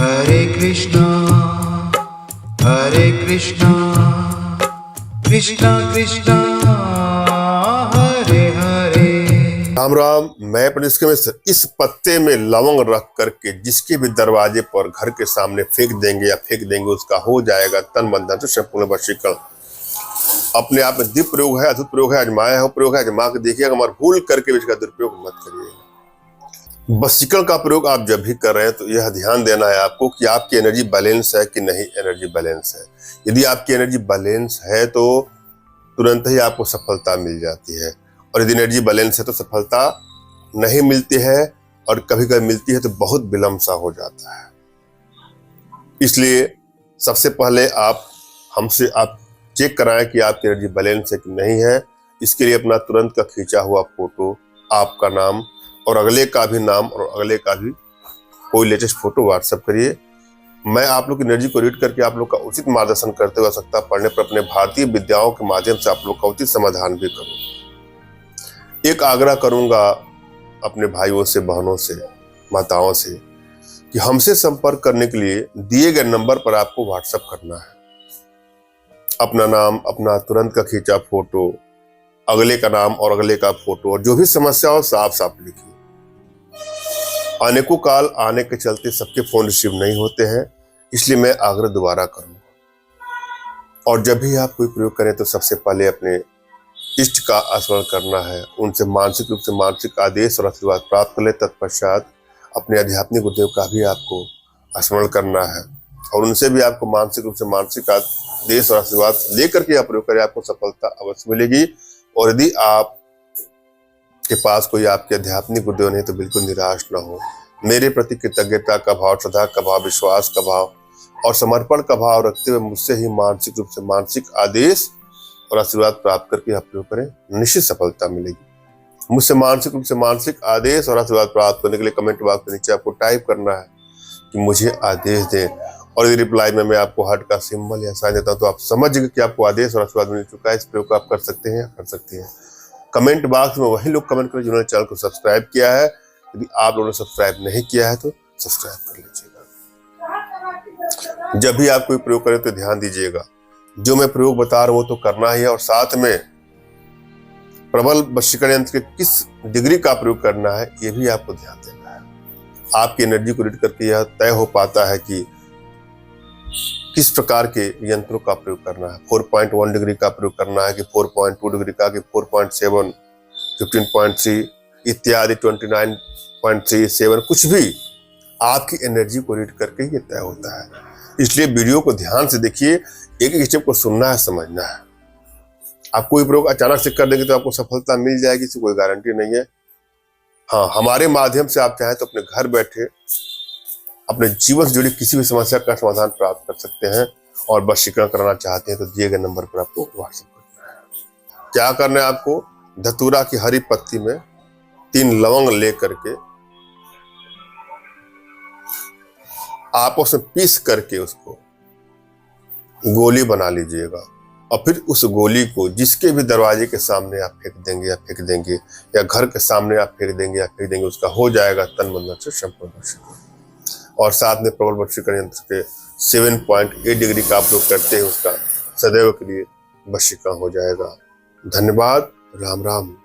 हरे कृष्णा कृष्णा कृष्णा हरे हरे। राम राम। मैं इसके में इस पत्ते में लवंग रख करके जिसके भी दरवाजे पर घर के सामने फेंक देंगे या फेंक देंगे उसका हो जाएगा तन बंधन से संपूर्ण वशीकरण। अपने आप में दिव्य प्रयोग है, अद्भुत प्रयोग है, आजमाया है प्रयोग है, आजमा के देखिएगा, मगर भूल करके इसका दुरुपयोग मत करिएगा। वशीकरण का प्रयोग आप जब भी कर रहे हैं तो यह ध्यान देना है आपको कि आपकी एनर्जी बैलेंस है कि नहीं एनर्जी बैलेंस है। यदि आपकी एनर्जी बैलेंस है तो तुरंत ही आपको सफलता मिल जाती है, और यदि एनर्जी बैलेंस है तो सफलता नहीं मिलती है, और कभी कभी मिलती है तो बहुत विलंब सा हो जाता है। इसलिए सबसे पहले आप हमसे आप चेक कराएं कि आपकी एनर्जी बैलेंस है कि नहीं है। इसके लिए अपना तुरंत का खींचा हुआ फोटो, आपका नाम और अगले का भी नाम और अगले का भी कोई लेटेस्ट फोटो व्हाट्सएप करिए। मैं आप लोग की एनर्जी को रीड करके आप लोग का उचित मार्गदर्शन करते हुए आवश्यकता पड़ने पर अपने भारतीय विद्याओं के माध्यम से आप लोग का उचित समाधान भी करूँ। एक आग्रह करूंगा अपने भाइयों से, बहनों से, माताओं से कि हमसे संपर्क करने के लिए दिए गए नंबर पर आपको व्हाट्सएप करना है। अपना नाम, अपना तुरंत का खींचा फोटो, अगले का नाम और अगले का फोटो, और जो भी समस्या हो साफ साफ लिखिए। अनेकों कॉल आने के चलते सबके फोन रिसीव नहीं होते हैं, इसलिए मैं आग्रह दोबारा करूंगा। और जब भी आप कोई प्रयोग करें तो सबसे पहले अपने इष्ट का स्मरण करना है, उनसे मानसिक रूप से मानसिक आदेश और आशीर्वाद प्राप्त कर ले। तत्पश्चात अपने आध्यात्मिक गुरुदेव का भी आपको स्मरण करना है, और उनसे भी आपको मानसिक रूप से मानसिक आदेश और आशीर्वाद लेकर के आप प्रयोग करें, आपको सफलता अवश्य मिलेगी। और यदि आप के पास कोई आपके आध्यात्मिक गुरुदेव नहीं तो बिल्कुल निराश ना हो। मेरे प्रति कृतज्ञता का भाव, श्रद्धा का भाव, विश्वास का भाव और समर्पण का भाव रखते हुए मुझसे ही मानसिक रूप से मानसिक आदेश और आशीर्वाद प्राप्त करके आप प्रयोग करें, निश्चित सफलता मिलेगी। मुझसे मानसिक रूप से मानसिक आदेश और आशीर्वाद प्राप्त करने के लिए कमेंट बॉक्स के नीचे आपको टाइप करना है कि मुझे आदेश दें, और यदि रिप्लाई में मैं आपको हार्ट का सिंबल या साइन देता हूं तो आप समझ गए कि आपको आदेश और आशीर्वाद मिल चुका है। इस प्रयोग को आप कर सकते हैं या कर सकती हैं। कमेंट बॉक्स में वही लोग कमेंट करें जिन्होंने चैनल को सब्सक्राइब किया है। यदि आप लोगों ने सब्सक्राइब नहीं किया है तो सब्सक्राइब कर लीजिएगा। जब भी आप कोई प्रयोग करें तो ध्यान दीजिएगा, जो मैं प्रयोग बता रहा हूं तो करना ही है, और साथ में प्रबल वशीकरण यंत्र के किस डिग्री का प्रयोग करना है ये भी आपको ध्यान देना है। आपकी एनर्जी को रीड करके यह तय हो पाता है कि किस प्रकार के यंत्रों का प्रयोग करना है। 4.1 डिग्री का प्रयोग करना है कि 4.2 डिग्री का, कि 4.7, 15.3 इत्यादि, 29.37, कुछ भी आपकी एनर्जी को रीड करके ये तय होता है। इसलिए वीडियो को ध्यान से देखिए, एक एक स्टेप को सुनना है, समझना है। आप कोई प्रयोग अचानक से कर देंगे तो आपको सफलता मिल जाएगी, इसकी कोई गारंटी नहीं है। हाँ, हमारे माध्यम से आप चाहें तो अपने घर बैठे अपने जीवन से जुड़ी किसी भी समस्या का समाधान प्राप्त कर सकते हैं, और वशीकरण कराना चाहते हैं तो दिए गए नंबर पर आपको व्हाट्सएप करना है। क्या करना है आपको, धतूरा की हरी पत्ती में 3 लवंग ले करके आपस में पीस करके उसको गोली बना लीजिएगा, और फिर उस गोली को जिसके भी दरवाजे के सामने आप फेंक देंगे या फेंक देंगे, या घर के सामने आप फेंक देंगे या फेंक देंगे, उसका हो जाएगा तन बंधन से संपूर्ण वशीकरण। और साथ में प्रबल वशीकरण यंत्र के 7.8 डिग्री का आप लोग करते हैं, उसका सदैव के लिए वशीकरण हो जाएगा। धन्यवाद। राम राम।